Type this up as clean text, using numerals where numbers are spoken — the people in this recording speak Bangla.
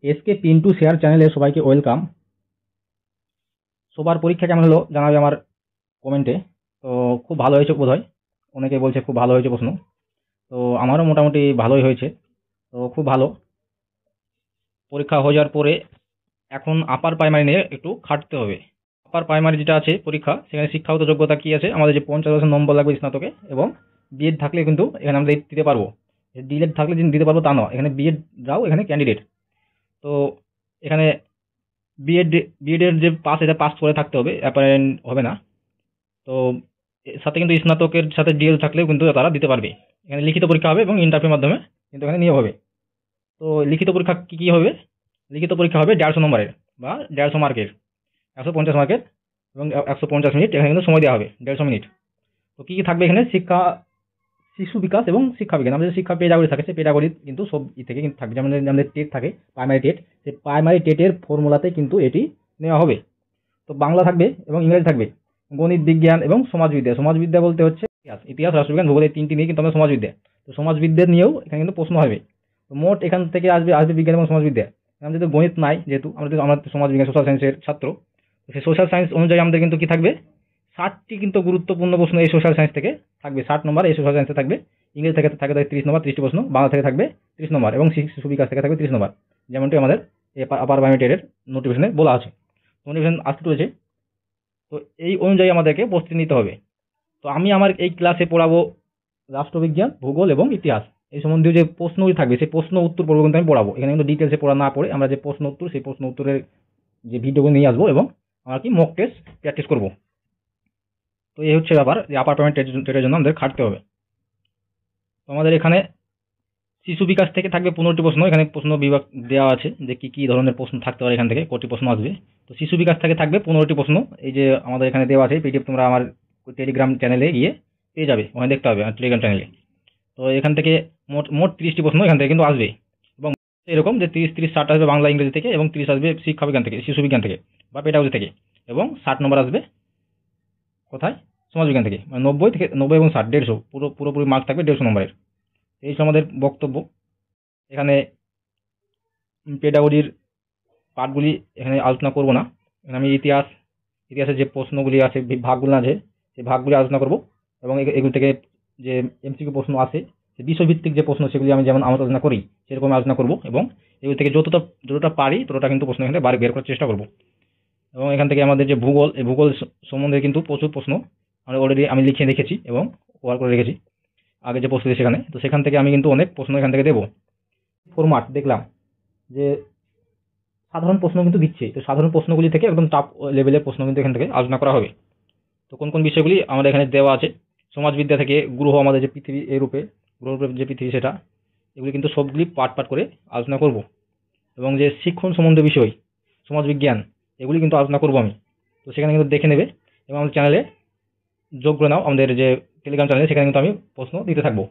এসকে পিন্টু শেয়ার চ্যানেলে সবাইকে ওয়েলকাম। সবার পরীক্ষা কেমন হলো জানাবে আমার কমেন্টে। তো খুব ভালো হয়েছে বোধহয়, অনেকে বলছে খুব ভালো হয়েছে প্রশ্ন। তো আমারও মোটামুটি ভালোই হয়েছে। তো খুব ভালো। পরীক্ষা হয়ে যাওয়ার পরে এখন আপার প্রাইমারি নিয়ে একটু খাটতে হবে। আপার প্রাইমারি যেটা আছে পরীক্ষা, সেখানে শিক্ষাগত যোগ্যতা কি আছে, আমাদের যে 50% নম্বর লাগবে স্নাতকে, এবং বিএড থাকলে কিন্তু এখানে আমরা দিতে পারবো। ডিএড থাকলে যে দিতে পারবো তা নয়, এখানে বিএডরাও এখানে ক্যান্ডিডেট। তো এখানে বিএড বিএডের যে পাস, এটা পাস করে থাকতে হবে, অ্যাপারেন্ট হবে না। তো এর সাথে কিন্তু স্নাতকের সাথে ডিএল থাকলেও কিন্তু তারা দিতে পারবে। এখানে লিখিত পরীক্ষা হবে এবং ইন্টারভিউর মাধ্যমে কিন্তু এখানে নিয়োগ হবে। তো লিখিত পরীক্ষা কি কি হবে? লিখিত পরীক্ষা হবে 150 নম্বরের বা 150 মার্কের, 150 মার্কের এবং 150 মিনিট এখানে কিন্তু সময় দেওয়া হবে, 150 মিনিট। তো কি কি থাকবে এখানে? শিক্ষা, শিশু বিকাশ এবং শিক্ষা বিজ্ঞান। আমাদের শিক্ষা পেডাগোজি থাকে, সেই পেডাগোজি কিন্তু সব থেকে কিন্তু থাকবে। যেমন আমাদের টেট থাকে, প্রাইমারি টেট, সেই প্রাইমারি টেটের ফর্মুলাতে কিন্তু এটি নেওয়া হবে। তো বাংলা থাকবে এবং ইংরেজি থাকবে, গণিত, বিজ্ঞান এবং সমাজবিদ্যা। সমাজবিদ্যা বলতে হচ্ছে ইতিহাস, ইতিহাস, রাষ্ট্রবিজ্ঞান, ভূগোল, এই তিনটি নিয়ে কিন্তু আমরা সমাজবিদ্যা। তো সমাজবিদ্যা নিয়েও এখানে কিন্তু প্রশ্ন হবে। তো মোট এখান থেকে আসবে আসবে বিজ্ঞান এবং সমাজবিদ্যা। আমাদের তো গণিত নাই, যেহেতু আমরা তো সমাজবিজ্ঞান সোশ্যাল সায়েন্সের ছাত্র। তো সেই সোশ্যাল সায়েন্স অনুযায়ী আমাদের কিন্তু কি থাকবে, 60টি কিন্তু গুরুত্বপূর্ণ প্রশ্ন এই সোশ্যাল সায়েন্স থেকে থাকবে। 60 নম্বর এই সোশ্যাল সায়েন্সে থাকবে। ইংরেজি থেকে থাকে 30 নম্বর, 30টি প্রশ্ন। বাংলা থেকে থাকবে 30 নম্বর এবং শিশু বিকাশ থেকে থাকবে 30 নম্বর, যেমনটি আমাদের আপার বায়োমেটেরিয়াল নোটিফিকেশনে বলা আছে। নোটিফিকেশন আসতে চলেছে। তো এই অনুযায়ী আমাদেরকে প্রস্তুতি নিতে হবে। তো আমি আমার এই ক্লাসে পড়াবো রাষ্ট্রবিজ্ঞান, ভূগোল এবং ইতিহাস। এই সম্বন্ধীয় যে প্রশ্নগুলি থাকবে, সেই প্রশ্ন উত্তর পর্ব কিন্তু আমি পড়াবো। এখানে কিন্তু ডিটেলসে পড়া না পড়ে আমরা যে প্রশ্ন উত্তর, সেই প্রশ্ন উত্তরের যে ভিডিওগুলো নিয়ে আসবো এবং আমরা কি মক টেস্ট প্র্যাকটিস করবো। তো এই হচ্ছে ব্যাপার, যে আপার প্রাইমারি টেটের জন্য আমাদের খাটতে হবে। তো আমাদের এখানে শিশু বিকাশ থেকে থাকবে 15টি প্রশ্ন। এখানে প্রশ্ন বিভাগ দেওয়া আছে যে কি কি ধরনের প্রশ্ন থাকতে পারে, এখান থেকে কটি প্রশ্ন আসবে। তো শিশু বিকাশ থেকে থাকবে 15টি প্রশ্ন। এই যে আমাদের এখানে দেওয়া আছে পিডিএফ, তোমরা আমার টেলিগ্রাম চ্যানেলে গিয়ে পেয়ে যাবে, ওখানে দেখতে হবে টেলিগ্রাম চ্যানেলে। তো এখান থেকে মোট মোট 30টি প্রশ্ন এখান থেকে কিন্তু আসবে, এবং এরকম যে 30-60 আসবে বাংলা ইংরেজি থেকে, এবং 30 আসবে শিক্ষা বিজ্ঞান থেকে, শিশু বিজ্ঞান থেকে বা পেডাগোজি থেকে, এবং 60 নম্বর আসবে কোথায়, সমাজবিজ্ঞান থেকে। মানে 90 থেকে 90 এবং 60, 150 পুরোপুরি মার্ক থাকবে 150 নম্বরের। এই হচ্ছে আমাদের বক্তব্য। এখানে পেডাগোজির পার্টগুলি এখানে আলোচনা করব না। এখানে আমি ইতিহাসের যে প্রশ্নগুলি আছে, ভাগগুলো আছে, সেই ভাগগুলি আলোচনা করব, এবং এগুলি থেকে যে এমসিকিউ প্রশ্ন আছে, যে বিষয়ভিত্তিক যে প্রশ্ন, সেগুলি আমি যেমন আলোচনা করি সেরকম আলোচনা করব, এবং এগুলি থেকে যতটা পারি ততটা কিন্তু প্রশ্ন এখানে বের করার চেষ্টা করব। এবং এখান থেকে আমাদের যে ভূগোল, এই ভূগোল সম্বন্ধে কিন্তু প্রচুর প্রশ্ন অলরেডি আমি লিখে রেখেছি এবং কভার করে রেখেছি আগে যে প্রস্তুতি সেখানে। তো সেখান থেকে আমি কিন্তু অনেক প্রশ্ন এখান থেকে দেবো। ফরম্যাট দেখলাম যে সাধারণ প্রশ্ন কিন্তু দিচ্ছে, তো সাধারণ প্রশ্নগুলি থেকে একদম টপ লেভেলের প্রশ্ন কিন্তু এখান থেকে আলোচনা করা হবে। তো কোন কোন বিষয়গুলি আমাদের এখানে দেওয়া আছে, সমাজবিদ্যা থেকে গ্রহ, আমাদের যে পৃথিবী, এই রূপে গ্রহরূপে যে পৃথিবী, সেটা, এগুলি কিন্তু সবগুলি পার্ট পার্ট করে আলোচনা করব। এবং যে শিক্ষণ সম্বন্ধীয় বিষয়, সমাজবিজ্ঞান, এগুলি কিন্তু আলোচনা করব আমি। তো সেখানে কিন্তু দেখে নেবে, এবং আমাদের চ্যানেলে যোগ করে নাও, আমাদের যে টেলিগ্রাম চ্যানেলে, সেখানে কিন্তু আমি প্রশ্ন দিতে থাকবো।